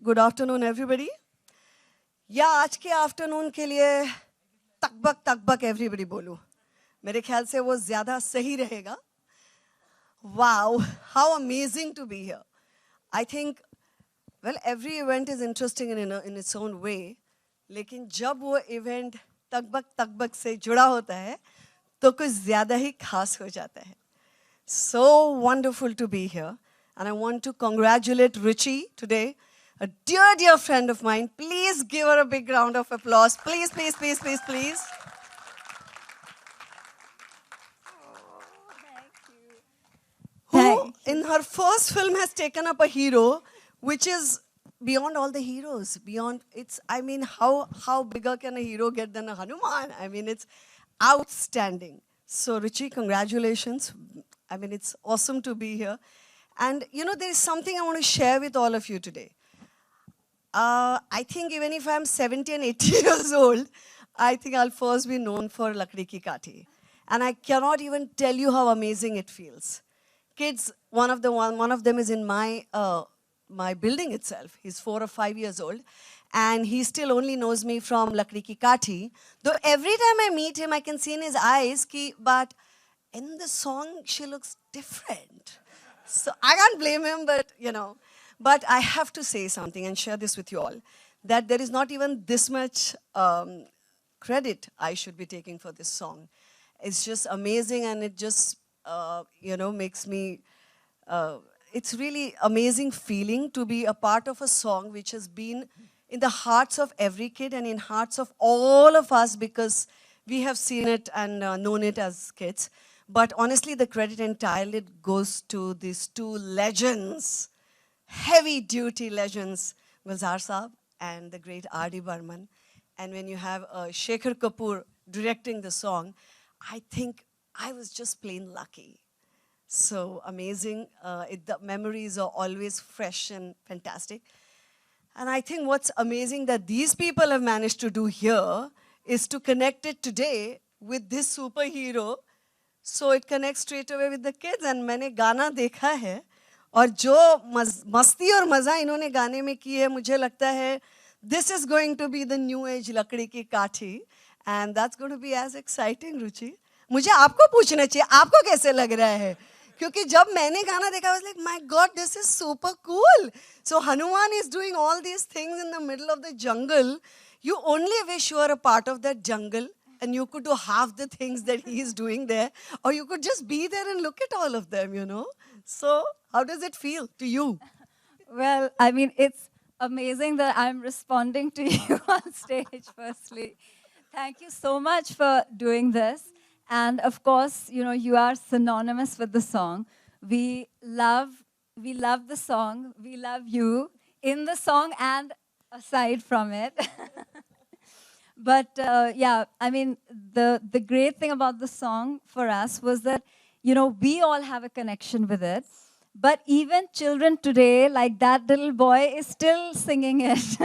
Good afternoon everybody. या आज के आफ्टरनून के लिए तकबक तकबक एवरीबडी बोलूं, मेरे ख्याल से वो ज़्यादा सही रहेगा. Wow, how amazing to be here. I think, well, every event is interesting in its own way. लेकिन जब वो event तकबक तकबक से जुड़ा होता है, तो कुछ ज़्यादा ही खास हो जाता है. So wonderful to be here. And I want to congratulate Ruchi today, a dear, dear friend of mine. Please give her a big round of applause. Please, please, please, please, please. Who in her first film has taken up a hero which is beyond all the heroes, beyond it's, I mean, how bigger can a hero get than a Hanuman? I mean, it's outstanding. So Ruchi, congratulations. I mean, it's awesome to be here. And you know, there is something I want to share with all of you today. I think even if I'm 70 and 80 years old, I think I'll first be known for Lakdi Ki Kathi. And I cannot even tell you how amazing it feels. Kids, one of them is in my building itself. He's 4 or 5 years old, and he still only knows me from Lakdi Ki Kathi. Though every time I meet him, I can see in his eyes but in the song she looks different. So I can't blame him, but you know. But I have to say something and share this with you all, that there is not even this much credit I should be taking for this song. It's just amazing, and it just you know, makes me, it's really amazing feeling to be a part of a song which has been in the hearts of every kid and in hearts of all of us, because we have seen it and known it as kids. But honestly, the credit entirely goes to these two legends, heavy duty legends, Gulzar Saab and the great R.D. Burman. And when you have Shekhar Kapoor directing the song, I think I was just plain lucky. So amazing. The memories are always fresh and fantastic. And I think what's amazing that these people have managed to do here is to connect it today with this superhero. So it connects straight away with the kids. And मैंने गाना देखा है, और जो मस्ती और मज़ा इन्होंने गाने में की है, मुझे लगता है this is going to be the new age लकड़ी की काठी. And that's going to be as exciting, Ruchi. मुझे आपको पूछना चाहिए, आपको कैसे लग रहा है? क्योंकि जब मैंने गाना देखा, I was like, my God, this is super cool. So Hanuman is doing all these things in the middle of the jungle. You only wish you were a part of that jungle and you could do half the things that he is doing there, or you could just be there and look at all of them, you know. So how does it feel to you? Well, I mean, it's amazing that I'm responding to you on stage, firstly. Thank you so much for doing this. And of course, you know, you are synonymous with the song. We love the song. We love you in the song and aside from it. But yeah, I mean, the great thing about the song for us was that, you know, we all have a connection with it. But even children today, like that little boy, is still singing it.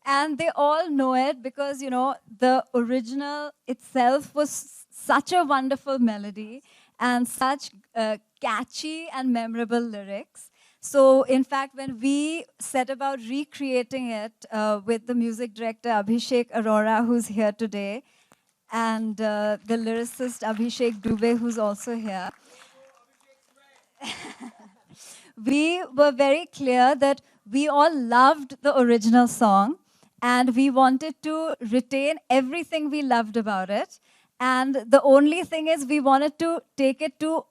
And they all know it because, you know, the original itself was such a wonderful melody and such catchy and memorable lyrics. So, in fact, when we set about recreating it with the music director Abhishek Arora, who's here today, and the lyricist Abhishek Dubey, who's also here, we were very clear that we all loved the original song, and we wanted to retain everything we loved about it. And the only thing is we wanted to take it to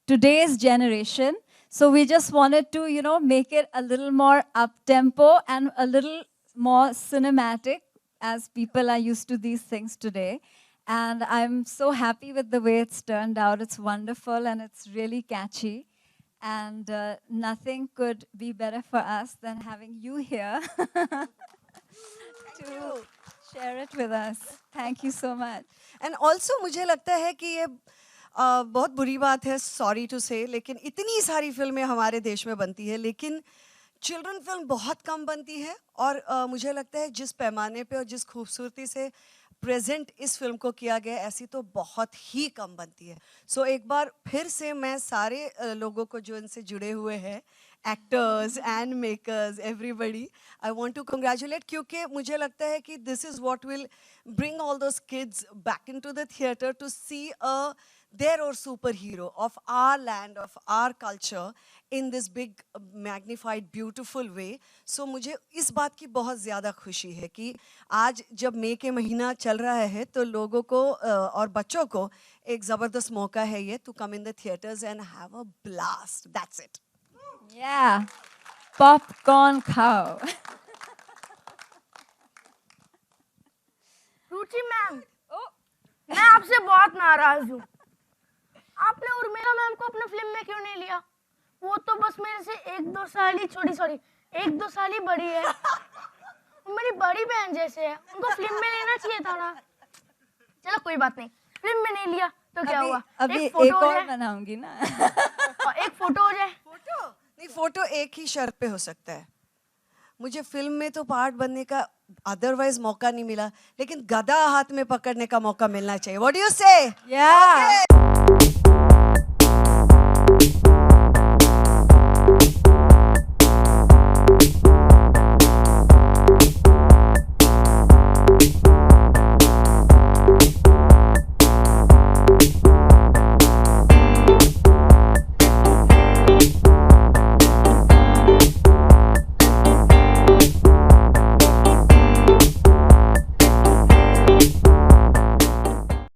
today's generation. So we just wanted to, you know, make it a little more up-tempo and a little more cinematic, as people are used to these things today. And I'm so happy with the way it's turned out. It's wonderful and it's really catchy. And nothing could be better for us than having you here to share it with us. Thank you so much. And also, मुझे लगता है कि ये बहुत बुरी बात है, sorry to say, लेकिन इतनी सारी फिल्में हमारे देश में बनती है, लेकिन चिल्ड्रन फिल्म बहुत कम बनती है. और मुझे लगता है जिस पैमाने पे और जिस खूबसूरती से प्रेजेंट इस फिल्म को किया गया, ऐसी तो बहुत ही कम बनती है. सो एक बार फिर से मैं सारे लोगों को जो इनसे जुड़े हुए हैं actors and makers, everybody. I want to congratulate क्योंकि मुझे लगता है कि this is what will bring all those kids back into the theater to see their or superhero of our land, of our culture in this big, magnified, beautiful way. So मुझे इस बात की बहुत ज़्यादा खुशी है कि आज जब मई के महीना चल रहा है तो लोगों को और बच्चों को एक ज़बरदस्त मौका है ये to come in the theaters and have a blast. That's it. Yeah. Popcorn cow. Ruchi ma'am, मैं आपसे बहुत नाराज हूँ। आपने उर्मिला मैम को अपने फिल्म में क्यों नहीं लिया? वो तो बस मेरे से 1-2 साल ही एक दो साल ही बड़ी है। वो मेरी बड़ी बहन जैसे है, उनको फिल्म में लेना चाहिए था ना। चलो कोई बात नहीं, फिल्म में नहीं लिया तो क्या हुआ? अभी एक फोटो एक हो और जाए, बनाऊंगी ना। और एक फोटो हो जाए। फोटो नहीं, फोटो एक ही शर्त पे हो सकता है। मुझे फिल्म में तो पार्ट बनने का अदरवाइज मौका नहीं मिला, लेकिन गदा हाथ में पकड़ने का मौका मिलना चाहिए। व्हाट डू यू से? Yeah.